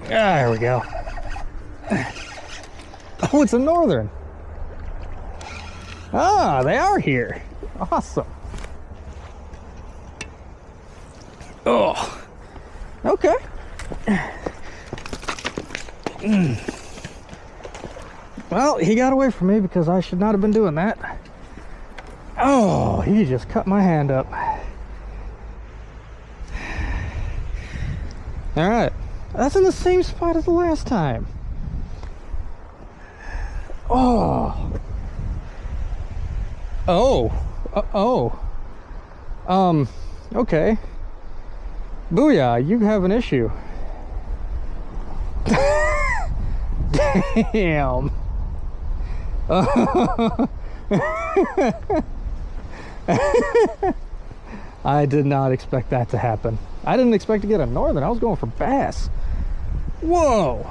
There we go. Oh, it's a northern. Ah, they are here. Awesome. Oh, okay. Well, he got away from me because I should not have been doing that. Oh, he just cut my hand up. All right, that's in the same spot as the last time. Oh. Okay. Booyah, you have an issue. Damn. I did not expect that to happen. I didn't expect to get a northern. I was going for bass. Whoa.